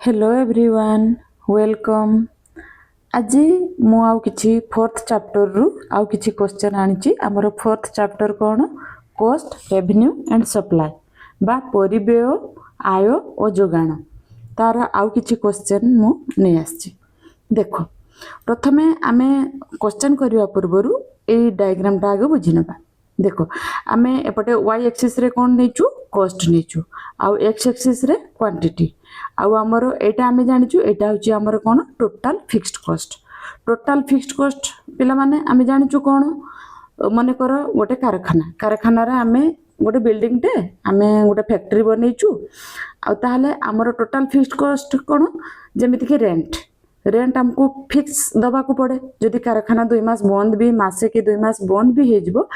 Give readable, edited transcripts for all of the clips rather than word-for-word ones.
Hello everyone welcome. आज मु आउ किछि फोर्थ चैप्टर रु आउ किछि क्वेश्चन आनिछि। हमर fourth chapter cone cost revenue and supply बा परिव्यय आय और जोगाण तार आउ किछि क्वेश्चन मु नै आछि। देखो प्रथमे आमे क्वेश्चन करिवा पूर्वरु ए डायग्राम टा आगे बुझि नबा। देखो आमे एपटे y एक्सिस रे कोन नेचु कॉस्ट नेचु आउ x एक्सिस रे क्वांटिटी आउ हमर एटा आमे जानिचु एटा होची हमर कोन total fixed cost. Total fixed cost पिला माने आमे जानिचु कोन माने कर गोटे कारखाना रे आमे गोटे बिल्डिंग टे आमे गोटे फैक्ट्री बनेइचु आउ ताहले हमर टोटल फिक्स्ड कॉस्ट कोन जेमिति कि रेंट हमको फिक्स दबा को पड़े। जदि कारखाना 2 मास बंद भी मासे के 2 मास बंद भी हेजबो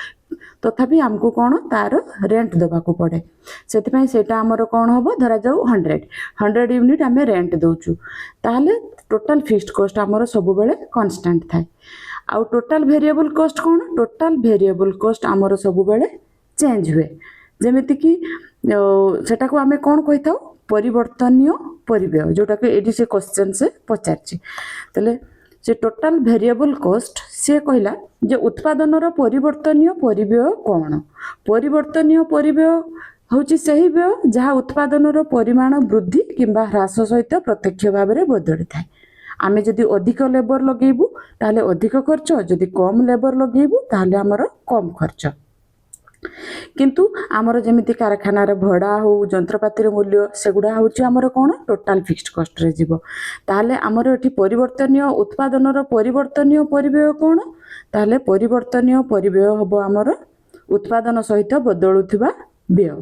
तथापि हमको कोन तार रेंट दबा को पड़े। सेति पई सेटा हमर कोन होबो धरा जाऊ 100 यूनिट हमें रेंट दोचु ताहले टोटल फिक्स्ड कॉस्ट हमर सब बेले कांस्टेंट थाए। आउ टोटल वेरिएबल कॉस्ट कोन टोटल वेरिएबल कॉस्ट हमर सब बेले चेंज हुए। जेमिति कि सेटा को हमें कोन कहिथाउ परिवर्तनीय परिव्यय जोटा कि एडी से क्वेश्चन से पचारछि। तले से टोटल वेरिएबल कॉस्ट से कहला जे उत्पादन रो परिवर्तनीय परिव्यय कोन। परिवर्तनीय परिव्यय होची सही व्यय जहाँ उत्पादन रो परिमाण वृद्धि किंबा ह्रास सहित प्रत्यक्ष भाव में बदली थाए। आमे जदि अधिक लेबर लगेबू ताले अधिक खर्च जदि कम लेबर लगेबू ताले हमर कम खर्च। किंतु आमर जेमिति कारखाना रे भड़ा हो जंत्रपाती रे मूल्य सेगुडा होची हमर कोन टोटल फिक्स्ड कॉस्ट रे जीवो। ताले हमर एठी परिवर्तनीय उत्पादन रो परिवर्तनीय परिव्यय कोन ताले परिवर्तनीय परिव्यय होबो हमर उत्पादन सहित बदलुथिबा व्यय।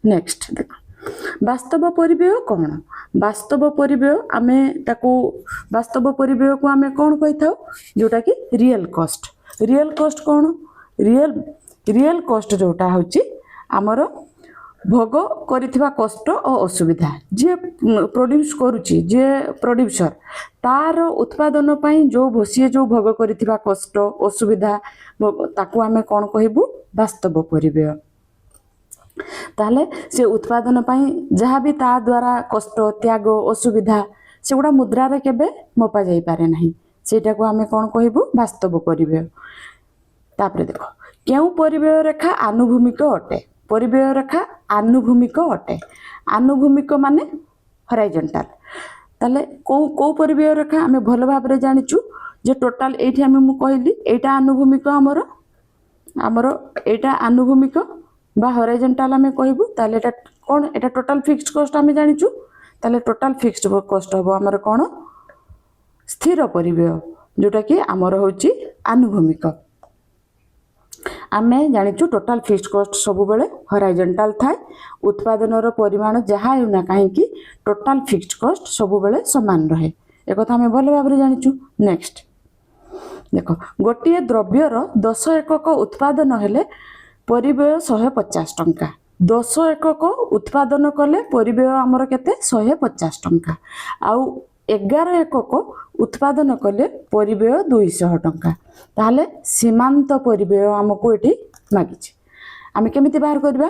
नेक्स्ट देखो वास्तव परिव्यय कोन। वास्तव परिव्यय आमे ताको वास्तव परिव्यय को आमे कोन कहिथाउ जोटा कि रियल कॉस्ट। रियल कॉस्ट कोन रियल कॉस्ट जोटा होची हमर भोग करिथिबा कष्ट और असुविधा जे प्रोड्यूस करूची जे प्रोड्यूसर तार उत्पादन पई जो भोसिए जो भोग करिथिबा कष्ट असुविधा ताको आमे कोन कहिबू वास्तव परिव्यय। ताले से उत्पादन पई जहाँ भी ता द्वारा कष्ट त्याग असुविधा सेगुडा मुद्रा रे केबे मपा जाई पारे नाही सेटा को आमे कोन कहिबू वास्तव परिव्यय। तापरे देखो केउ परिव्यय रेखा आनुभूमिक अटे। परिव्यय रेखा आनुभूमिक अटे। आनुभूमिक माने हॉरिजॉन्टल। ताले को परिव्यय रेखा आमे भलो भाव रे जानिचु जे टोटल एठी आमे मु कहली एटा आनुभूमिक हमर एटा आनुभूमिक बा हॉरिजॉन्टल आमे कहबू ताले एटा कोन एटा टोटल फिक्स्ड कॉस्ट आमे जानिचु ताले टोटल फिक्स्ड कॉस्ट हो हमर कोन स्थिर परिव्यय जोटा कि हमर होची आनुभूमिक। आमे जानिचु टोटल फिक्स्ड कॉस्ट सब बेले हॉरिजॉन्टल थाए। उत्पादन रो परिमाण जहाँ हेउना काहे कि टोटल फिक्स्ड कॉस्ट सब बेले समान रहे ए कथा आमे भलो भाबरे जानिचु। नेक्स्ट देखो गोटिए द्रव्य रो 10 एकक उत्पादन हेले परिव्यय 150 टंका। 10 एकक उत्पादन कले परिव्यय हमर केते 150 टंका आउ 11 एकक उत्पादन कले परिव्यय 200 टंका। ताहले सीमांत परिव्यय हमको एठी मागिछि आमे केमिति बाहर करबा।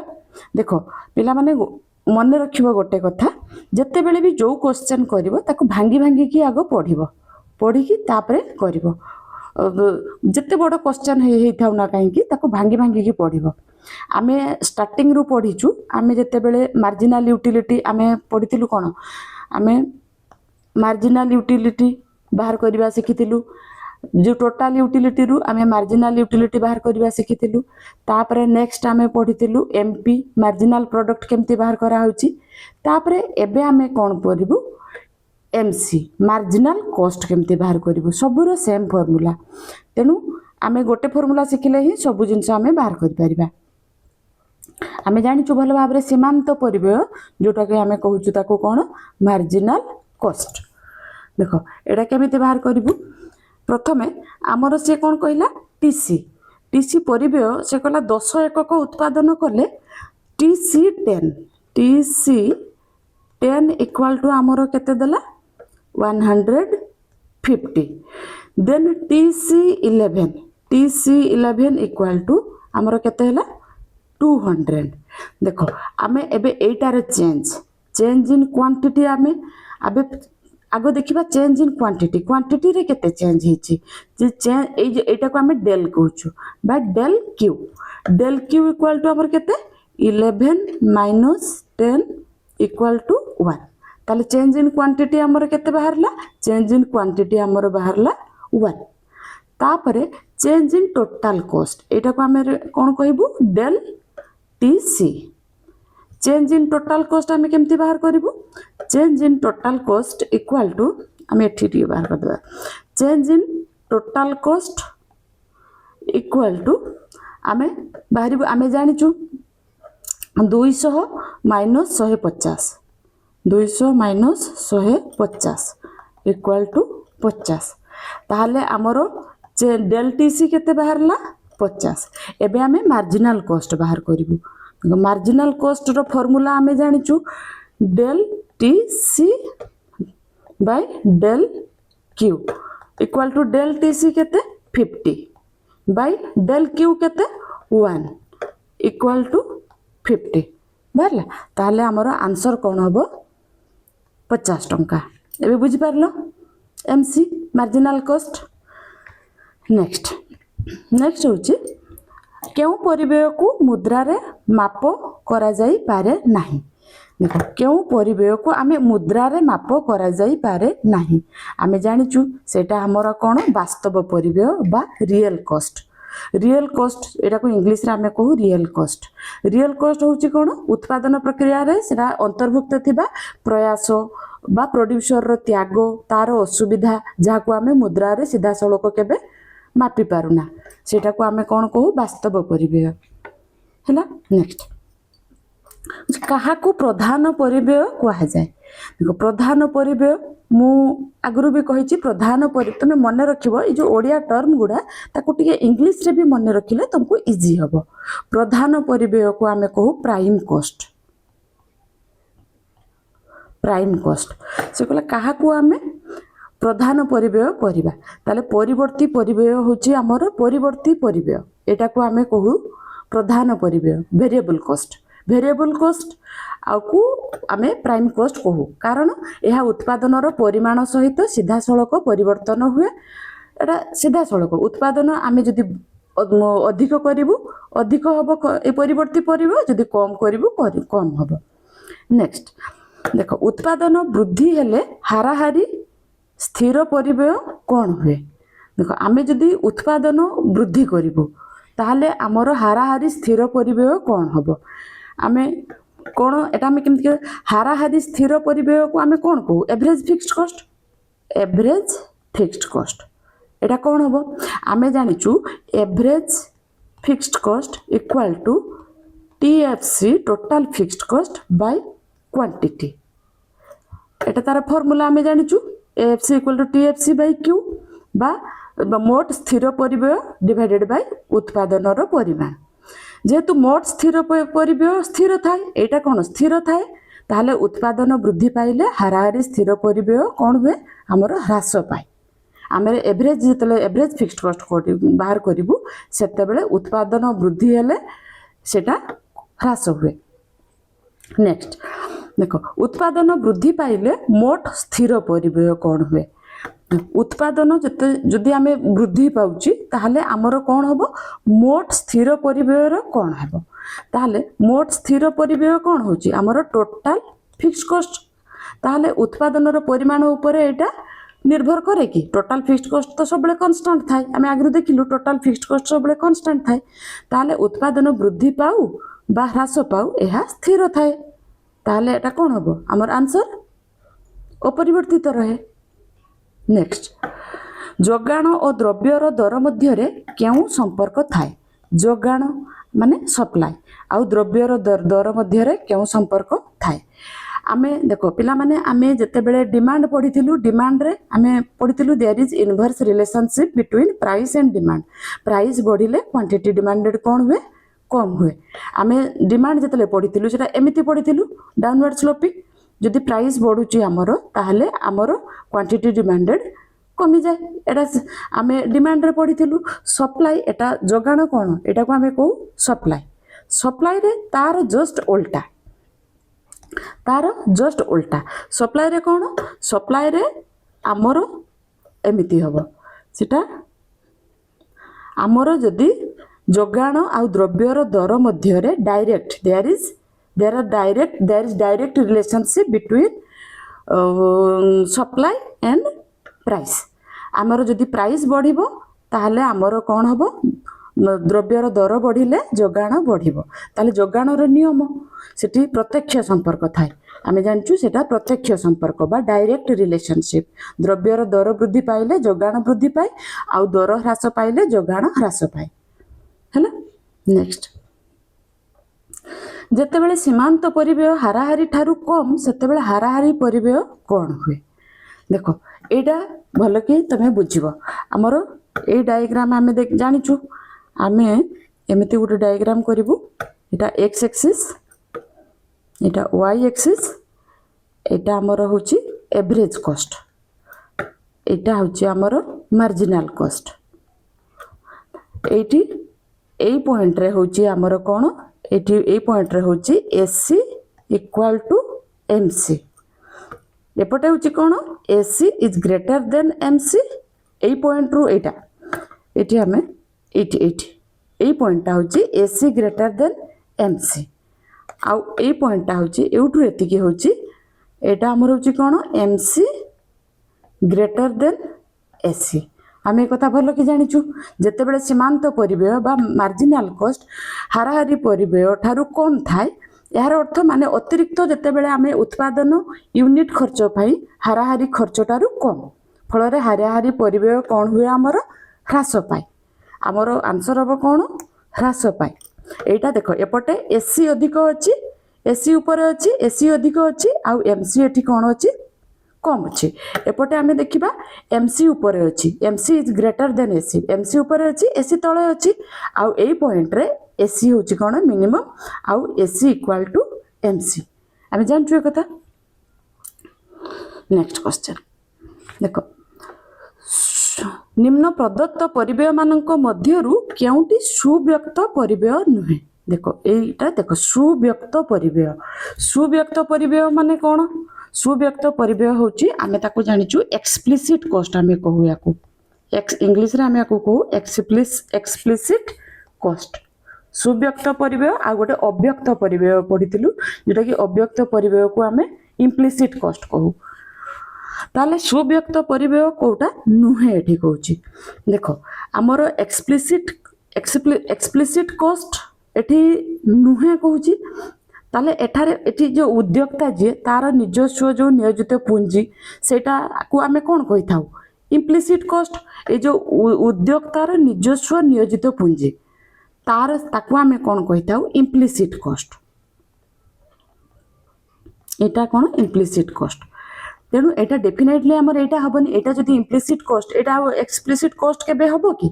देखो पिला माने मन रखिबो गोटे कथा जत्ते बेले भी जो क्वेश्चन करिवो ताको भांगी भांगी की आगो पढ़ी की तापरे करिवो। जत्ते बड़ क्वेश्चन हेई थाउ ना काहे कि ताको भांगी भांगी की पढ़िवो। आमे स्टार्टिंग रु पढ़िचु आमे जत्ते बेले मार्जिनल यूटिलिटी आमे पढ़ितिलु कोन आमे मार्जिनल यूटिलिटी बाहर करबा सिखितिलु। जो टोटल यूटिलिटी रु आमे मार्जिनल यूटिलिटी बाहर करबा सिखितिलु। तापरे नेक्स्ट आमे पढ़ितिलु एमपी मार्जिनल प्रोडक्ट केमती बाहर करा होची। तापरे एबे आमे कोन पढ़िबु एमसी मार्जिनल कॉस्ट केमती बाहर करिवु। सबुरो सेम फार्मूला तेनु आमे गोटे फार्मूला सिखिले ही सब जिंस आमे बाहर करि परिबा। आमे जानिचु भलो भाबरे सीमांत परिव्यय जोटा के आमे कहूचु ताको कोन मार्जिनल कॉस्ट। देखो एटा केमिति बाहर करिवु प्रथमे आमर से कोन कहला टीसी परिव्यय से कहला 10 एकक उत्पादन कले टीसी 10 इक्वल टू आमर केते देला 150 देन टीसी 11 इक्वल टू आमर केते हला 200। देखो आमे एबे एटारे चेंज इन क्वांटिटी आमे आबे आगो देखिबा चेंज इन क्वांटिटी क्वांटिटी रे केते चेंज हिची जे चेंज एटा को आमे डेल कहूछु बा डेल क्यू इक्वल टू हमर केते 11 माइनस 10 इक्वल टू 1 ताले चेंज इन क्वांटिटी हमर केते बाहरला चेंज इन क्वांटिटी हमर बाहरला 1 तापरे चेंज इन टोटल कॉस्ट एटा को आमे कोन कहबू del TC change in total cost आमे केमती बाहर करिवु change in total cost equal to आमे एठी बाहर कर देबा change in total cost equal to आमे बाहरिबु आमे जानिचु 200 माइनस 150 200 माइनस 150 इक्वल टू 50 ताहले हमरो डेल टीसी केते बाहरला 50 एबे आमे मार्जिनल कॉस्ट बाहर करिवु मार्जिनल कॉस्ट रो फार्मूला आमे जानिचु del TC by del Q equal to del TC केते 50 बाय डेल क्यू केते 1 इक्वल टू 50 बारला ताहले हमरो आंसर कोन हबो 50 टंका एबे बुझि पारलो एमसी मार्जिनल कॉस्ट नेक्स्ट होची केउ परिव्यय को मुद्रा रे माप करा जाई पारे नाही देखो केउ परिव्यय को आमे मुद्रा रे माप करा जाई पारे नाही आमे जानिचु सेटा हमरा कोन वास्तव परिव्यय बा रियल कॉस्ट एटा को इंग्लिश रे आमे कहू रियल कॉस्ट होची कोन उत्पादन प्रक्रिया रे सेटा अंतर्भुक्त थिबा प्रयास बा प्रोड्यूसर रो त्याग तार असुविधा जहा को आमे मुद्रा रे सीधा सळक केबे मापी पारुना सेटा को आमे कोन कहू वास्तव परिव्यय हैला नेक्स्ट कहा को प्रधान परिव्यय कहा जाए देखो प्रधान परिव्यय मु आगरु भी कहिछि प्रधान परिव्यय तमे मन रखिबो ए जो ओडिया टर्म गुडा ताको टिके इंग्लिश रे भी मन रखिले तुमको इजी हबो प्रधान परिव्यय को आमे कहू प्राइम कॉस्ट से कहला कहा को आमे प्रधान परिव्यय करिबा ताले परिवर्ती परिव्यय होछि हमर परिवर्ती परिव्यय एटा को आमे कहू प्रधान परिव्यय वेरिएबल कॉस्ट आकु आमे प्राइम कॉस्ट कहू कारण यह उत्पादन रो परिमाण सहित सीधा सळक परिवर्तन हुए एटा सीधा सळक उत्पादन आमे जदि अधिक करिवु अधिक हबो ए परिवर्ती परिव्यय जदि कम करिवु कम हबो नेक्स्ट देखो उत्पादन वृद्धि हेले हाराहारी स्थिर परिव्यय कौन हुए देखो आमे जदि उत्पादन वृद्धि करिवु ताहले हमर हाराहारी स्थिर परिव्यय कौन हबो आमे कोन एटा आमे केमति हाराहारी स्थिर परिव्यय को आमे कोन कहू एवरेज फिक्स्ड कॉस्ट एटा कौन हबो आमे जानिचु average fixed cost equal to TFC total fixed cost by quantity एटा तार फार्मूला आमे जानिचु AFC equal to TFC by Q बा मोट स्थिर परिव्यय डिवाइडेड बाय उत्पादन रो परिमाण जेहेतु मोट स्थिर परिव्यय स्थिर थाए एटा कोन स्थिर थाए ताहले उत्पादन वृद्धि पाइले हाराहारी स्थिर परिव्यय कोन हुए हमर ह्रास पाए आमे एवरेज जेतले एवरेज फिक्स्ड कॉस्ट बाहर करिवु सेते बेले उत्पादन वृद्धि हेले सेटा ह्रास हुए नेक्स्ट देखो उत्पादन वृद्धि पाइले मोट स्थिर परिव्यय कौन हुए उत्पादन जदि आमे वृद्धि पाउची ताहले हमर कौन हबो मोट स्थिर परिव्यय कौन हबो ताहले मोट स्थिर परिव्यय कौन होची हमर टोटल फिक्स्ड कॉस्ट ताहले उत्पादन रो परिमाण ऊपर एटा निर्भर करे कि टोटल फिक्स्ड कॉस्ट तो सबले कांस्टेंट थाए आमे आगरु देखिलु टोटल फिक्स्ड कॉस्ट सबले कांस्टेंट थाए ताहले उत्पादन वृद्धि पाउ बा ह्रास पाउ एहा स्थिर थाए ताहले एटा कोन हबो हमर आंसर अपरिवर्तित रहे नेक्स्ट जोगाण और द्रव्यर दर मध्य रे केउ संपर्क थाए जोगाण माने सप्लाई आउ द्रव्यर दर मध्य रे केउ संपर्क थाए आमे देखो पिला माने आमे जते बेले डिमांड पढिथिलु डिमांड रे आमे पढिथिलु there is inverse relationship between price and demand price बढ़िले क्वांटिटी डिमांडेड कोन हुए कम हुए आमे डिमांड जते पढिथिलु सेटा एमिति पढिथिलु डाउनवर्ड स्लोपिंग जदि प्राइस बढ़ुची हमरो ताहले हमरो क्वांटिटी डिमांडेड कमी जाए एटा आमे डिमांड रे पढिथिलु सप्लाई एटा जोगाण कोन एटा को आमे कहू सप्लाई रे तार जस्ट उल्टा तार जस्ट उल्टा सप्लाई रे कौन सप्लाई रे आमर एमती हम सेटा आमर जदि जोगाण आ द्रव्यर दर मध्य direct there is direct relationship between supply and price आमर जदि प्राइस बढ़िबो ताहले आमर कौन हम द्रव्यर दर बढ़िले जोगाण बढ़िबो ताहले जोगाणर नियम सेठी प्रत्यक्ष संपर्क थाए आमे जानचु सेटा प्रत्यक्ष संपर्क बा डायरेक्ट रिलेशनशिप द्रव्यर दर वृद्धि पाइले जोगाण वृद्धि पाए आ दर ह्रास पाइले जोगाण ह्रास पाए हैला। नेक्स्ट जेतेबेले सीमांत परिव्यय हाराहारी ठारू कम सेतेबेले हाराहारी परिव्यय कौन हुए देखो एटा भल कि तमे बुझिबो हमर ए डायग्राम आमे देख जानिचु आमे एमिति गोटे डायग्राम करिवु एटा एक्स एक्सिस एटा वाई एक्सिस एटा हमर होची एवरेज कॉस्ट एटा होची हमर marginal cost at A point रे होची हमर कोन एटी ए पॉइंट रे होची एसी इक्वल टू एमसी एपटे होची कोन AC is greater than MC A point रू एटा एटी हमें एटी पॉइंट होची एसी ग्रेटर देन एमसी आउ ए पॉइंट होची एउटू एतिकी होची एटा हमर होची कोन एमसी ग्रेटर देन एसी आम एक भल कि जाचु जितेबले सीमांत परिव्यय बा मार्जिनाल कॉस्ट हाराहारी परिव्यय ठारू कम थाए यार अर्थ माने अतिरिक्त जितेबले आम उत्पादन यूनिट खर्च पाई हाराहारी खर्च ठारू कम फल हाराहारी परिव्यय कौन हुए आमर ह्रास पाए आमर आंसर हम कौन ह्रास पाए एटा देख एपटे एसी अधिक अच्छी एसी उपर अच्छी एसी अधिक अच्छी आउ एमसी एटी कौन अच्छी कम अच्छे एपटे आमे देखिबा एमसी ऊपर अच्छी MC is greater then AC MC ऊपर अच्छी एसी तले अच्छी आउ ए पॉइंट रे एसी होची कोन मिनिमम आउ एसी इक्वल टू एमसी आमे जानछु ए कथा। नेक्स्ट क्वेश्चन देखो निम्न प्रदत्त परिव्यय मानक मध्यरु केउटी सुव्यक्त परिव्यय नुहे देखो एटा देखो सुव्यक्त परिव्यय माने कोन सुव्यक्त परिव्यय होची आमे ताको जानिचु एक्सप्लिसिट कॉस्ट आमे कहू याकू इंग्लिश रे आमे याकू कहू एक्सप्लिसिट कॉस्ट सुव्यक्त परिव्यय आ गोटे अव्यक्त परिव्यय पढितिलु जेटा कि अव्यक्त परिव्यय को आमे इम्प्लिसिट कॉस्ट कहू ताले सुव्यक्त परिव्यय कोटा नुहे एठी कहूची देखो हमर एक्सप्लिसिट कॉस्ट एठी नुहे कहूची ताले एठारे एठी जो उद्योक्ता जे तार निजस्व जो नियोजित पूंजी सेटा को आमे कोन कहि थाउ इम्प्लिसिट कॉस्ट ए जो उद्योक्तार निजस्व नियोजित पूंजी तार ताको आमे कोन कहि थाउ इम्प्लिसिट कॉस्ट एटा कोन इम्प्लिसिट कॉस्ट तेनु एटा डेफिनेटली हमर एटा हबनी एटा जदि इम्प्लिसिट कॉस्ट एटा एक्सप्लिसिट कॉस्ट केबे हबो कि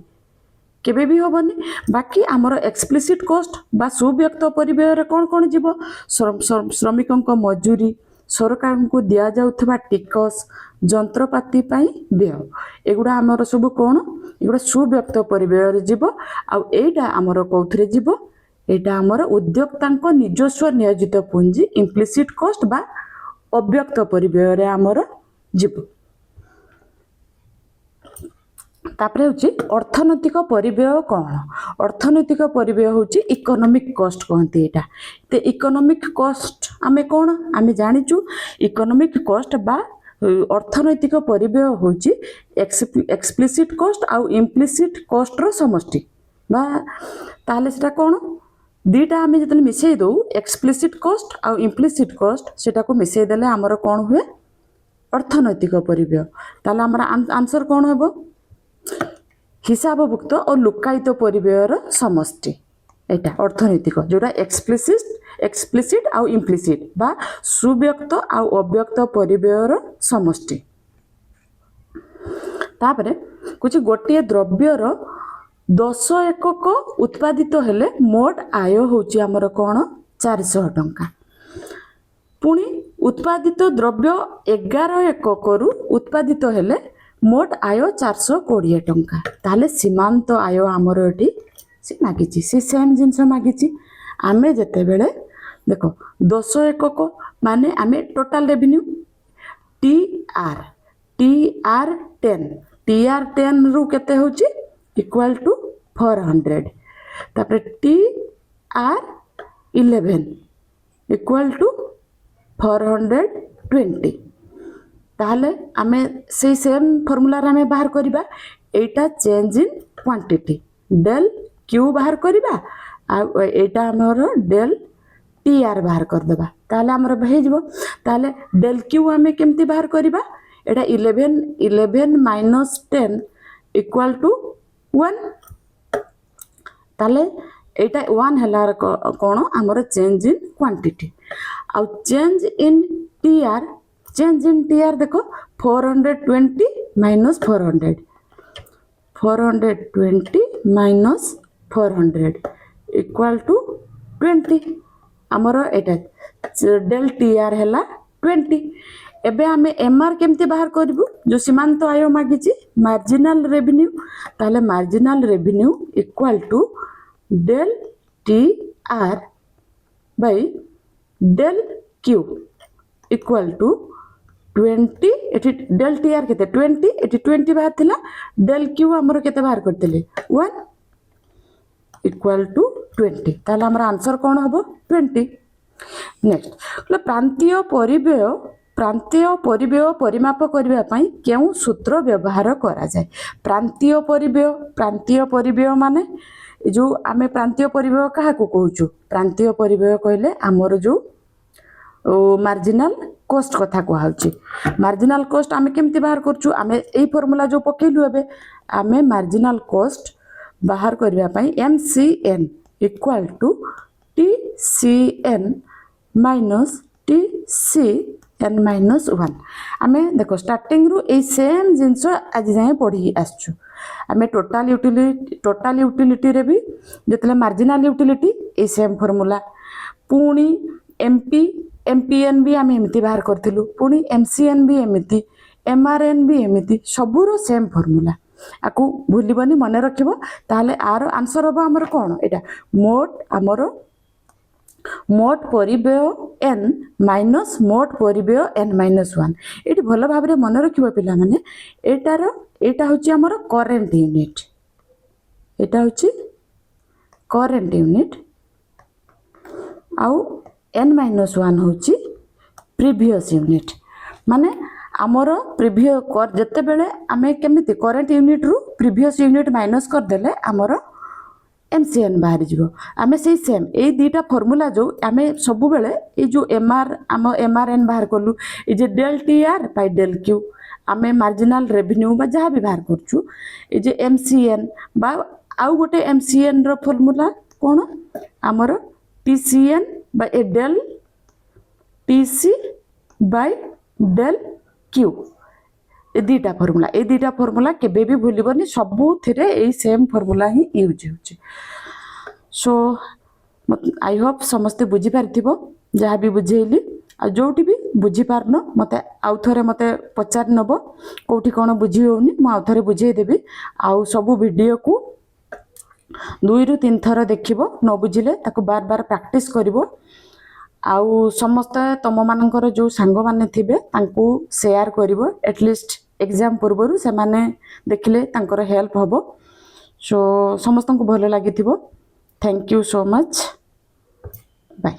केबे भी हबनी बाकी आमर एक्सप्लिसिट कॉस्ट बा सुव्यक्त परिव्यय रे कोन कोन जीवो श्रमिकक मजूरी सरकार को दिया जाउथबा टिकस जंत्रपाती पई व्यय एगुडा आमर सब कोन एगुडा सुव्यक्त परिव्यय रे जीवो आ एटा आमर कोथरे जीवो एटा आमर उद्योक्तांक निजस्व नियोजित पूंजी इम्प्लिसिट कॉस्ट बा अव्यक्त परिव्यय रे आमर जीवो। तापरे होची अर्थनैतिक परिव्यय कौन अर्थनैतिक परिव्यय होची इकोनॉमिक कॉस्ट कहते एटा ते इकोनॉमिक कॉस्ट आमे कौन आमे जानिचु इकोनॉमिक कॉस्ट बा अर्थनैतिक परिव्यय होची एक्सप्लिसिट कॉस्ट आउ इम्प्लिसिट कॉस्ट रो समष्टि बा ताले सेटा कौन दीटा आमे जतले मिसई दो एक्सप्लिसिट कॉस्ट आउ इम्प्लिसिट कॉस्ट सेटा को मिसई देले हमर कौन हुए अर्थनैतिक परिव्यय ताले हमर आंसर कौन हेबो हिसाबभुक्त और लुकायित परिव्ययर समष्टि एटा अर्थनैतिक जोटा एक्सप्लिसिट आउ इम्प्लिसिट बा सुव्यक्त आउ अव्यक्त परिव्ययर समष्टि तापरे कुछ गोटे द्रव्यर 10 एकक उत्पादित हेले मोट आय होची हमर कोन 400 टंका पुणी उत्पादित द्रव्य 11 एकक रु उत्पादित हेले मोट आय 420 टंका ताले सीमांत आय आमर एटी से मागिची से सेम जिनस मागिची आमे जते बेले देखो 10 एकक माने आमे total revenue TR TR 10 TR 10 रु केते होची इक्वल टू 400 तापर TR 11 इक्वल टू 420 ताहले आमे से सेम फॉर्मूला रे आमे बाहर करबा एटा change in quantity del Q बाहर करबा आ एटा हमर डेल TR बाहर कर देबा ताहले हमर भे जबो ताहले डेल Q आमे केमती बाहर करबा एटा 11 माइनस 10 इक्वल टू 1 ताहले एटा 1 हलार कोन हमर चेंज इन क्वांटिटी आ चेंज इन TR देखो 420 माइनस 400 420 माइनस 400 इक्वल टू 20 हमर एटा डेल TR हैला 20 एबे हमें MR केमती बाहर करबु जो सीमांत आय मागिची मार्जिनल रेवेन्यू ताले marginal revenue equal to del TR by del Q equal to 20 eighty del TR केते 20 एटी 20 बाहर थिला डेल Q हमरो केते बाहर करतेले 1 इक्वल टू 20 ताले हमर आंसर कोन हबो 20 नेक्स्ट प्रांतीय परिव्यय परिमाप करबा पई केउ सूत्र व्यवहार करा जाय प्रांतीय परिव्यय माने जो आमे प्रांतीय परिव्यय काहा को कहूछु प्रांतीय परिव्यय कहले हमर जो मार्जिनल कॉस्ट कथा कहउची मार्जिनल कॉस्ट आमे केमती बाहर करछु आमे एई फार्मूला जो पकेलु एबे आमे मार्जिनल कॉस्ट बाहर करबा पई MCN equal to TCN minus TCN minus 1 आमे देखो स्टार्टिंग रु ए सेम जिंस आज जाय पढ़ी आछछु आमे टोटल यूटिलिटी रे भी जतले मार्जिनल यूटिलिटी ए सेम फार्मूला पुणी MPN भी आमे एमिति बाहर करथिलु पुणी MCN भी एमिति MRN भी एमिति सबुरो सेम फार्मूला आकु भूलिबनी मने रखिबो ताले आर आंसर होबो हमर कोन एटा मोट परिव्यय n माइनस मोट परिव्यय n माइनस 1 एटी भलो भाबरे मन रखिबो पिला माने एटा होची हमर करेंट यूनिट एटा होची करेंट यूनिट आउ n माइनस 1 होची प्रीवियस यूनिट माने हमर प्रीवियस जते बेले आमे केमिति करेंट यूनिट रु प्रीवियस यूनिट माइनस कर देले हमर MCN बाहर जीवो आमे से सेम ए दीटा फार्मूला जो आमे सब बेले ए जो MRN बाहर करलु ए जे del TR by del Q आमे मार्जिनल रेवेन्यू बा जहा भी बाहर करछु ए जे MCN बा आउ गोटे MCN रो फार्मूला कोन हमर TCN by del TC by del Q ए दीटा फार्मूला केबे भी भूलिबनी सबु थिरे ए सेम फार्मूला ही यूज होची सो आई होप समस्त बुझी पारथिबो जहा भी बुझेइली आ जोटी भी बुझी पारनो मते आउ थरे मते पचार नबो कोठी कोन बुझी होउनी म आउ थरे बुझेइ देबी आउ सबु वीडियो को 2 रु 3 थर देखिबो न बुझिले ताको बार बार प्रैक्टिस करिवो आउ समस्त तम मानकर जो सांग माने थिबे तांको शेयर करिवो एटलीस्ट एग्जाम पूर्वरु से माने देखले तांकर हेल्प हबो सो समस्त को भलो लागिथिबो thank you so much bye.